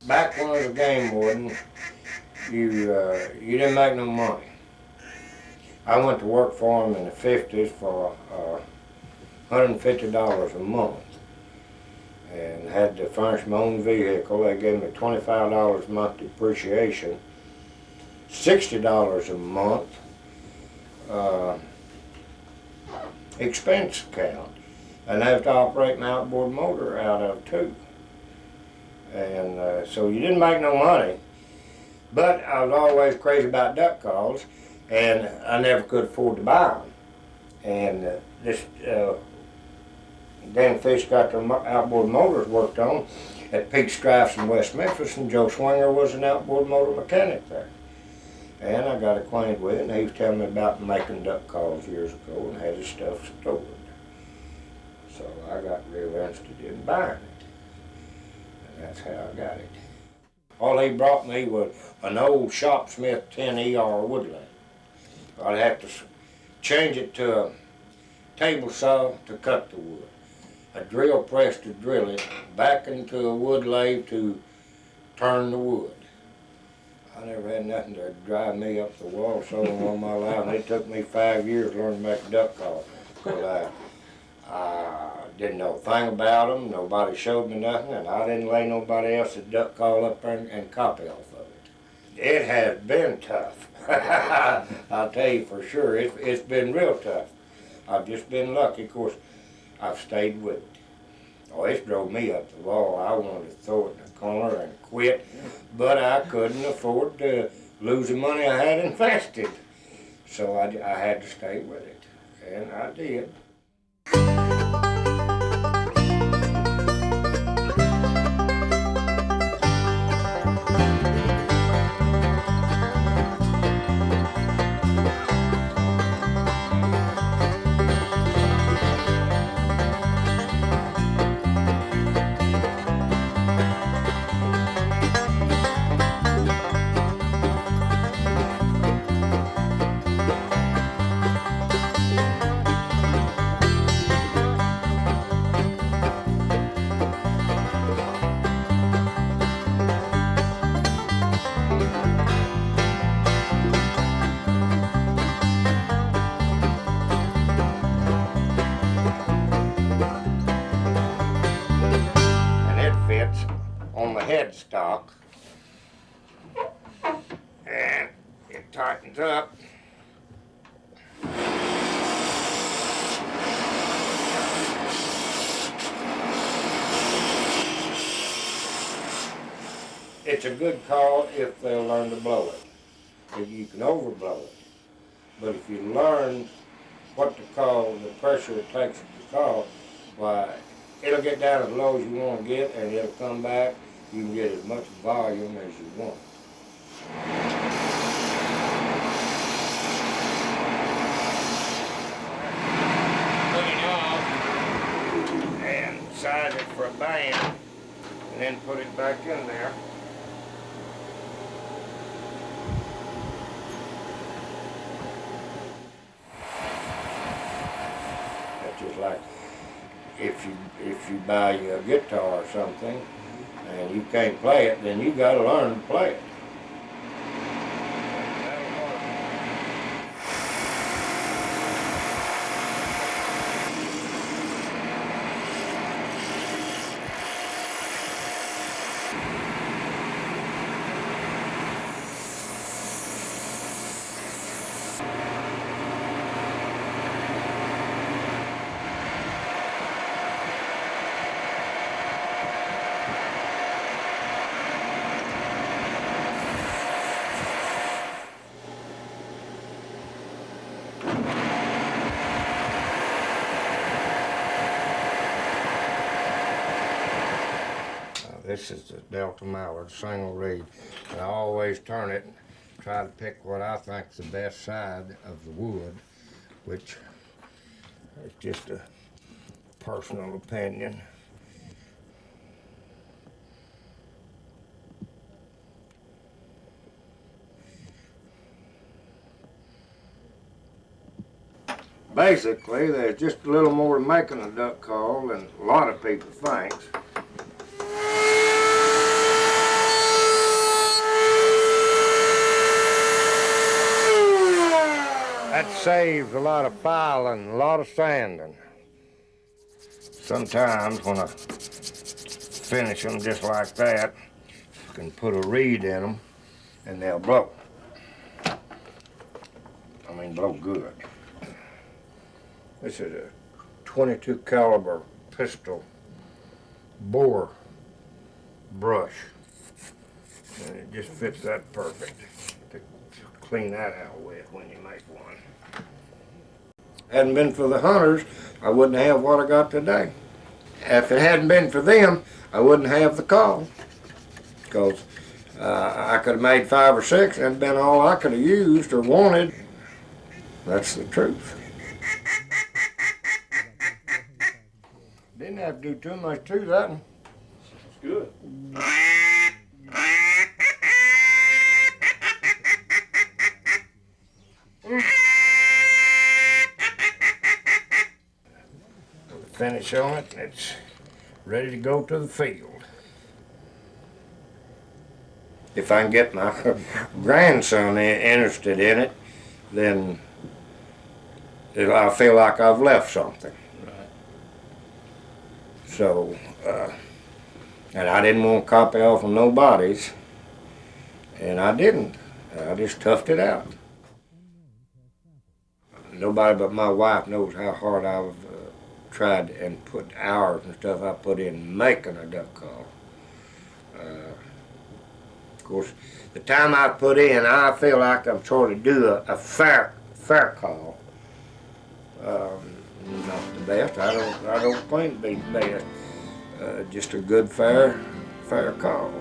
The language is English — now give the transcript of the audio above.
Back when I was a game warden, you didn't make no money. I went to work for them in the 50s for $150 a month and had to furnish my own vehicle. They gave me $25 a month depreciation, $60 a month expense account, and I have to operate an outboard motor out of too. And so you didn't make no money, but I was always crazy about duck calls, and I never could afford to buy them. And this Dan Fish got their outboard motors worked on at Peak Strifes in West Memphis, and Joe Swinger was an outboard motor mechanic there. And I got acquainted with it, and he was telling me about making duck calls years ago and had his stuff stored. So I got real interested in buying it. That's how I got it. All he brought me was an old Shopsmith 10ER wood lathe. I'd have to change it to a table saw to cut the wood, a drill press to drill it, back into a wood lathe to turn the wood. I never had nothing to drive me up the wall so long all my life, and it took me 5 years to learn to make a duck call, because I didn't know a thing about them, nobody showed me nothing, and I didn't lay nobody else's duck call up there and copy off of it. It has been tough. I'll tell you for sure, it's been real tough. I've just been lucky. Of course, I've stayed with it. Oh, it's drove me up the wall. I wanted to throw it in the corner and quit, but I couldn't afford to lose the money I had invested. So I had to stay with it, and I did. On the headstock, and it tightens up. It's a good call if they'll learn to blow it. You can overblow it, but if you learn what to call, the pressure it takes to call, why, it'll get down as low as you want to get, and it'll come back. You can get as much volume as you want. Put it off and size it for a band, and then put it back in there. That's just like if you buy a guitar or something and you can't play it, then you got to learn to play it. This is the Delta Mallard single reed. And I always turn it and try to pick what I think is the best side of the wood, which is just a personal opinion. Basically, there's just a little more to making a duck call than a lot of people think. That saves a lot of filing, a lot of sanding. Sometimes when I finish them just like that, you can put a reed in them and they'll blow. I mean, blow good. This is a 22 caliber pistol bore brush. And it just fits that perfect to clean that out with when you make one. Hadn't been for the hunters, I wouldn't have what I got today. If it hadn't been for them, I wouldn't have the call. Because I could have made 5 or 6 and that'd been all I could have used or wanted. That's the truth. Didn't have to do too much to that one. It's good. Finish on it, and it's ready to go to the field. If I can get my grandson interested in it, then I feel like I've left something. Right. So, and I didn't want to copy off of nobody's, and I didn't. I just toughed it out. Nobody but my wife knows how hard I've tried and put hours and stuff I put in making a duck call. Of course, the time I put in, I feel like I'm sort of do a fair call. Not the best. I don't claim to be the best. Just a good fair call.